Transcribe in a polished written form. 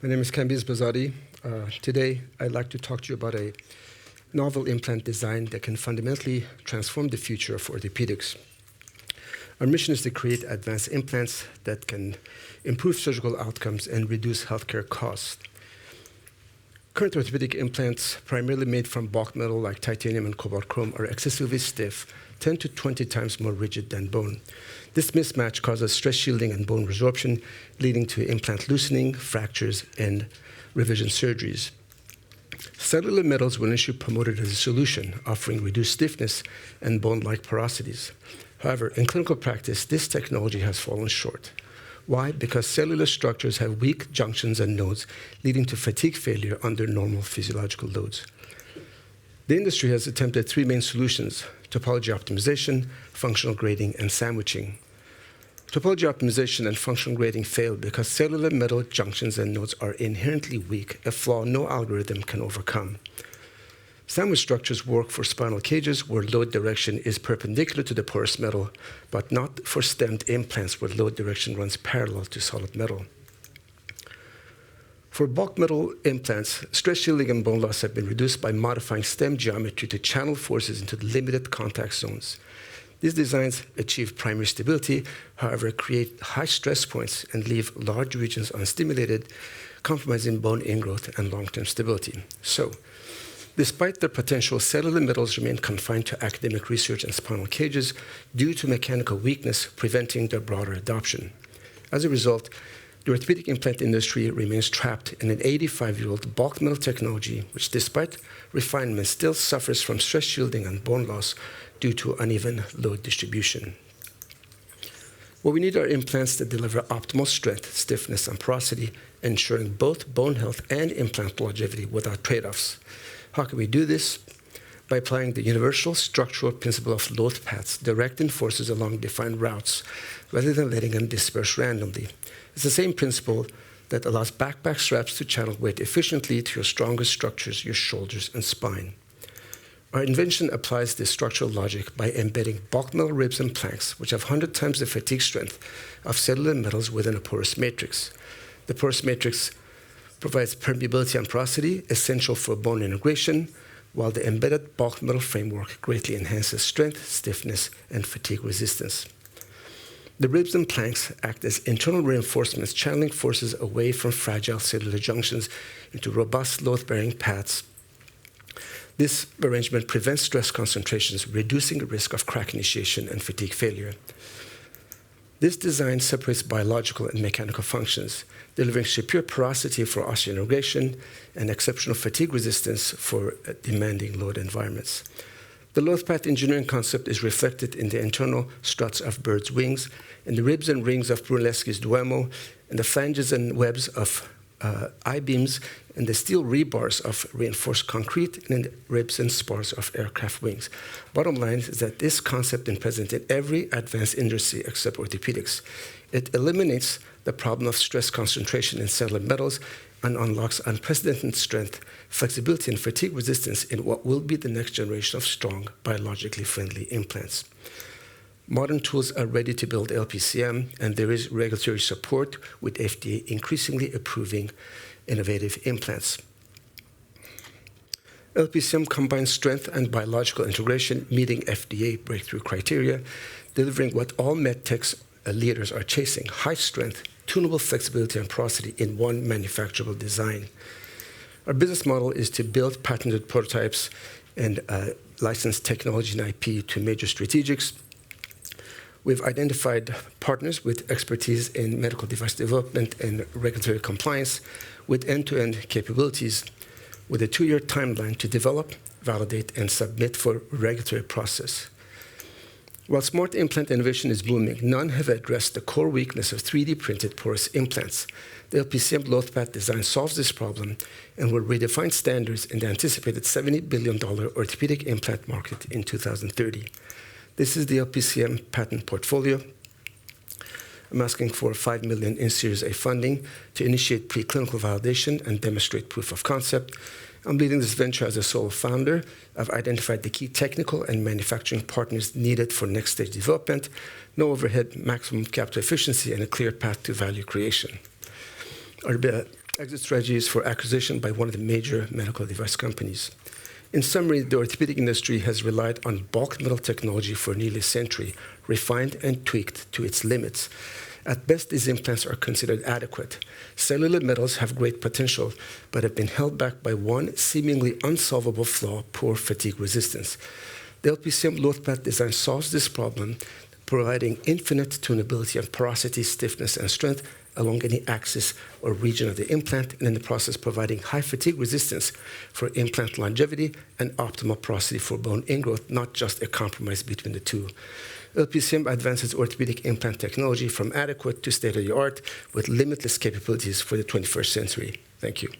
My name is Kambiz Behzadi. Today, I'd like to talk to you about a novel implant design that can fundamentally transform the future of orthopedics. Our mission is to create advanced implants that can improve surgical outcomes and reduce healthcare costs. Current orthopedic implants, primarily made from bulk metal like titanium and cobalt chrome, are excessively stiff, 10 to 20 times more rigid than bone. This mismatch causes stress shielding and bone resorption, leading to implant loosening, fractures, and revision surgeries. Cellular metals were initially promoted as a solution, offering reduced stiffness and bone-like porosities. However, in clinical practice, this technology has fallen short. Why? Because cellular structures have weak junctions and nodes, leading to fatigue failure under normal physiological loads. The industry has attempted three main solutions: topology optimization, functional grading, and sandwiching. Topology optimization and functional grading failed because cellular metal junctions and nodes are inherently weak, a flaw no algorithm can overcome. Sandwich structures work for spinal cages where load direction is perpendicular to the porous metal, but not for stemmed implants where load direction runs parallel to solid metal. For bulk metal implants, stress shielding and bone loss have been reduced by modifying stem geometry to channel forces into the limited contact zones. These designs achieve primary stability, however, create high stress points and leave large regions unstimulated, compromising bone ingrowth and long-term stability. So, despite their potential, cellular metals remain confined to academic research and spinal cages due to mechanical weakness preventing their broader adoption. As a result, the orthopedic implant industry remains trapped in an 85-year-old bulk metal technology, which, despite refinement, still suffers from stress shielding and bone loss due to uneven load distribution. What we need are implants that deliver optimal strength, stiffness, and porosity, ensuring both bone health and implant longevity without trade-offs. How can we do this? By applying the universal structural principle of load paths, directing forces along defined routes, rather than letting them disperse randomly. It's the same principle that allows backpack straps to channel weight efficiently to your strongest structures, your shoulders and spine. Our invention applies this structural logic by embedding bulk metal ribs and planks, which have 100 times the fatigue strength of cellular metals within a porous matrix. The porous matrix provides permeability and porosity, essential for bone integration, while the embedded bulk metal framework greatly enhances strength, stiffness, and fatigue resistance. The ribs and planks act as internal reinforcements, channeling forces away from fragile cellular junctions into robust load-bearing paths. This arrangement prevents stress concentrations, reducing the risk of crack initiation and fatigue failure. This design separates biological and mechanical functions, delivering superior porosity for osseointegration and exceptional fatigue resistance for demanding load environments. The load path engineering concept is reflected in the internal struts of birds' wings, in the ribs and rings of Brunelleschi's Duomo, and the flanges and webs of I-beams, and the steel rebars of reinforced concrete, and in the ribs and spars of aircraft wings. Bottom line is that this concept is present in every advanced industry except orthopedics. It eliminates the problem of stress concentration in cellular metals and unlocks unprecedented strength, flexibility, and fatigue resistance in what will be the next generation of strong, biologically friendly implants. Modern tools are ready to build LPCM, and there is regulatory support, with FDA increasingly approving innovative implants. LPCM combines strength and biological integration, meeting FDA breakthrough criteria, delivering what all medtech leaders are chasing: high strength, tunable flexibility, and porosity in one manufacturable design. Our business model is to build patented prototypes and license technology and IP to major strategics. We've identified partners with expertise in medical device development and regulatory compliance, with end-to-end capabilities, with a 2-year timeline to develop, validate, and submit for regulatory process. While smart implant innovation is booming, none have addressed the core weakness of 3D printed porous implants. The LPCM load path design solves this problem and will redefine standards in the anticipated $70 billion orthopedic implant market in 2030. This is the LPCM patent portfolio. I'm asking for $5 million in Series A funding to initiate preclinical validation and demonstrate proof of concept. I'm leading this venture as a sole founder. I've identified the key technical and manufacturing partners needed for next stage development, no overhead, maximum capital efficiency, and a clear path to value creation. Our exit strategies for acquisition by one of the major medical device companies. In summary, the orthopedic industry has relied on bulk metal technology for nearly a century, refined and tweaked to its limits. At best, these implants are considered adequate. Cellular metals have great potential, but have been held back by one seemingly unsolvable flaw: poor fatigue resistance. The LPCM load path design solves this problem, providing infinite tunability of porosity, stiffness, and strength along any axis or region of the implant, and in the process providing high fatigue resistance for implant longevity and optimal porosity for bone ingrowth, not just a compromise between the two. LPCM advances orthopedic implant technology from adequate to state-of-the-art with limitless capabilities for the 21st century. Thank you.